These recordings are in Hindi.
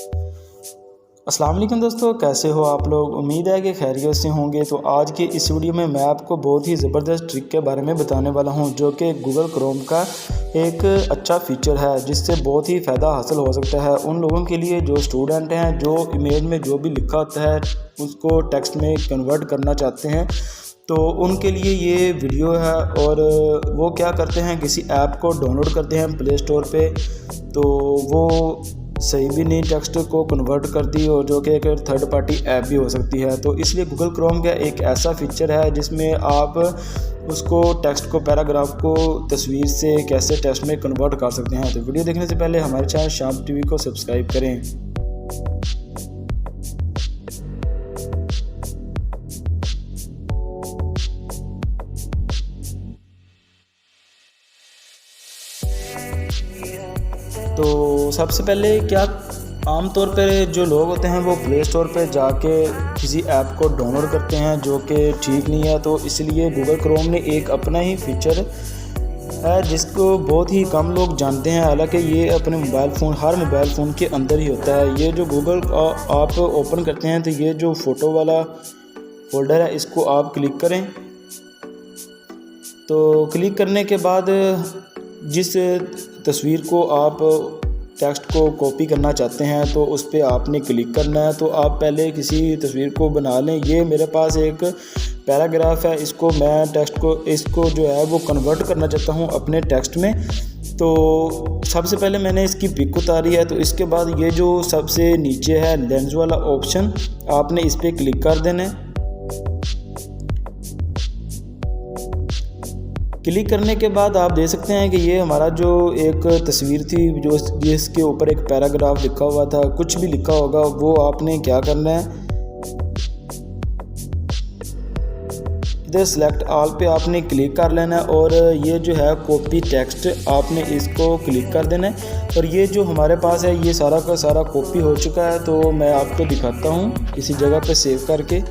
अस्सलाम वालेकुम दोस्तों, कैसे हो आप लोग। उम्मीद है कि खैरियत से होंगे। तो आज की इस वीडियो में मैं आपको बहुत ही ज़बरदस्त ट्रिक के बारे में बताने वाला हूं, जो कि गूगल क्रोम का एक अच्छा फ़ीचर है जिससे बहुत ही फ़ायदा हासिल हो सकता है उन लोगों के लिए जो स्टूडेंट हैं, जो इमेज में जो भी लिखा होता है उसको टेक्स्ट में कन्वर्ट करना चाहते हैं। तो उनके लिए ये वीडियो है। और वो क्या करते हैं, किसी ऐप को डाउनलोड करते हैं प्ले स्टोर पे, तो वो सही भी नहीं टेक्स्ट को कन्वर्ट करती, और जो कि एक थर्ड पार्टी ऐप भी हो सकती है। तो इसलिए गूगल क्रोम का एक ऐसा फीचर है जिसमें आप उसको टेक्स्ट को, पैराग्राफ को तस्वीर से कैसे टेक्स्ट में कन्वर्ट कर सकते हैं। तो वीडियो देखने से पहले हमारे चैनल शाम टीवी को सब्सक्राइब करें। तो सबसे पहले क्या, आम तौर पर जो लोग होते हैं वो प्ले स्टोर पर जाके किसी ऐप को डाउनलोड करते हैं, जो कि ठीक नहीं है। तो इसलिए गूगल क्रोम ने एक अपना ही फीचर है जिसको बहुत ही कम लोग जानते हैं। हालांकि ये अपने हर मोबाइल फ़ोन के अंदर ही होता है। ये जो गूगल आप ओपन करते हैं, तो ये जो फ़ोटो वाला फोल्डर है इसको आप क्लिक करें। तो क्लिक करने के बाद जिस तस्वीर को आप टेक्स्ट को कॉपी करना चाहते हैं तो उस पर आपने क्लिक करना है। तो आप पहले किसी तस्वीर को बना लें। ये मेरे पास एक पैराग्राफ है, इसको मैं इसको जो है वो कन्वर्ट करना चाहता हूँ अपने टेक्स्ट में। तो सबसे पहले मैंने इसकी पिक उतारी है। तो इसके बाद ये जो सबसे नीचे है लेंस वाला ऑप्शन, आपने इस पर क्लिक कर देना है। क्लिक करने के बाद आप देख सकते हैं कि ये हमारा जो एक तस्वीर थी, जो जिसके ऊपर एक पैराग्राफ लिखा हुआ था, कुछ भी लिखा होगा, वो आपने क्या करना है, इधर सेलेक्ट ऑल पे आपने क्लिक कर लेना है। और ये जो है कॉपी टेक्स्ट, आपने इसको क्लिक कर देना है। और ये जो हमारे पास है ये सारा का सारा कॉपी हो चुका है। तो मैं आपको दिखाता हूँ किसी जगह पे सेव करके।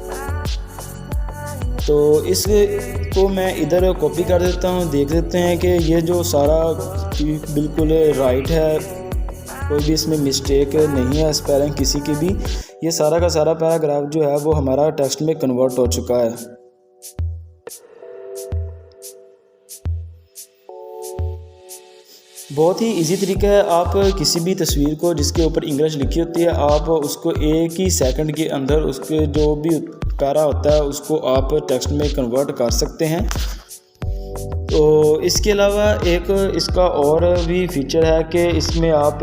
तो इसको मैं इधर कॉपी कर देता हूँ। देख सकते हैं कि ये जो सारा बिल्कुल राइट है, कोई भी इसमें मिस्टेक नहीं है, स्पेलिंग किसी की भी। ये सारा का सारा पैराग्राफ जो है वो हमारा टेक्स्ट में कन्वर्ट हो चुका है। बहुत ही इजी तरीका है। आप किसी भी तस्वीर को जिसके ऊपर इंग्लिश लिखी होती है, आप उसको एक ही सेकंड के अंदर उसके जो भी पैरा होता है उसको आप टेक्स्ट में कन्वर्ट कर सकते हैं। तो इसके अलावा एक इसका और भी फीचर है कि इसमें आप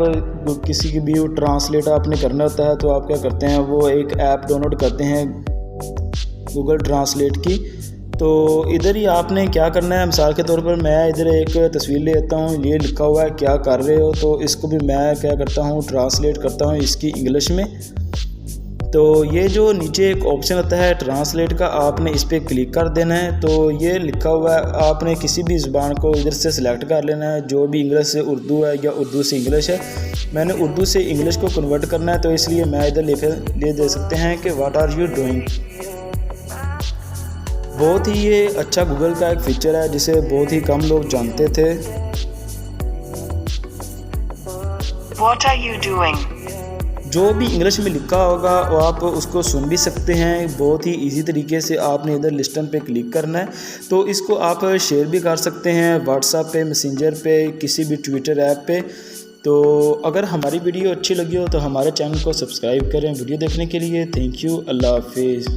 किसी की भी ट्रांसलेट आपने करना होता है, तो आप क्या करते हैं, वो एक ऐप डाउनलोड करते हैं गूगल ट्रांसलेट की। तो इधर ही आपने क्या करना है, मिसाल के तौर पर मैं इधर एक तस्वीर ले लेता हूँ, ये लिखा हुआ है क्या कर रहे हो, तो इसको भी मैं क्या करता हूँ, ट्रांसलेट करता हूँ इसकी इंग्लिश में। तो ये जो नीचे एक ऑप्शन होता है ट्रांसलेट का, आपने इस पर क्लिक कर देना है। तो ये लिखा हुआ है, आपने किसी भी ज़ुबान को इधर से सिलेक्ट कर लेना है, जो भी इंग्लिश से उर्दू है या उर्दू से इंग्लिश है। मैंने उर्दू से इंग्लिश को कन्वर्ट करना है, तो इसलिए मैं इधर ले दे सकते हैं कि व्हाट आर यू डूइंग। बहुत ही ये अच्छा गूगल का एक फीचर है जिसे बहुत ही कम लोग जानते थे। What are you doing? जो भी इंग्लिश में लिखा होगा वो आप उसको सुन भी सकते हैं। बहुत ही इजी तरीके से आपने इधर लिस्टन पे क्लिक करना है। तो इसको आप शेयर भी कर सकते हैं व्हाट्सएप पे, मैसेंजर पे, किसी भी ट्विटर ऐप पे। तो अगर हमारी वीडियो अच्छी लगी हो तो हमारे चैनल को सब्सक्राइब करें। वीडियो देखने के लिए थैंक यू। अल्लाह हाफिज़।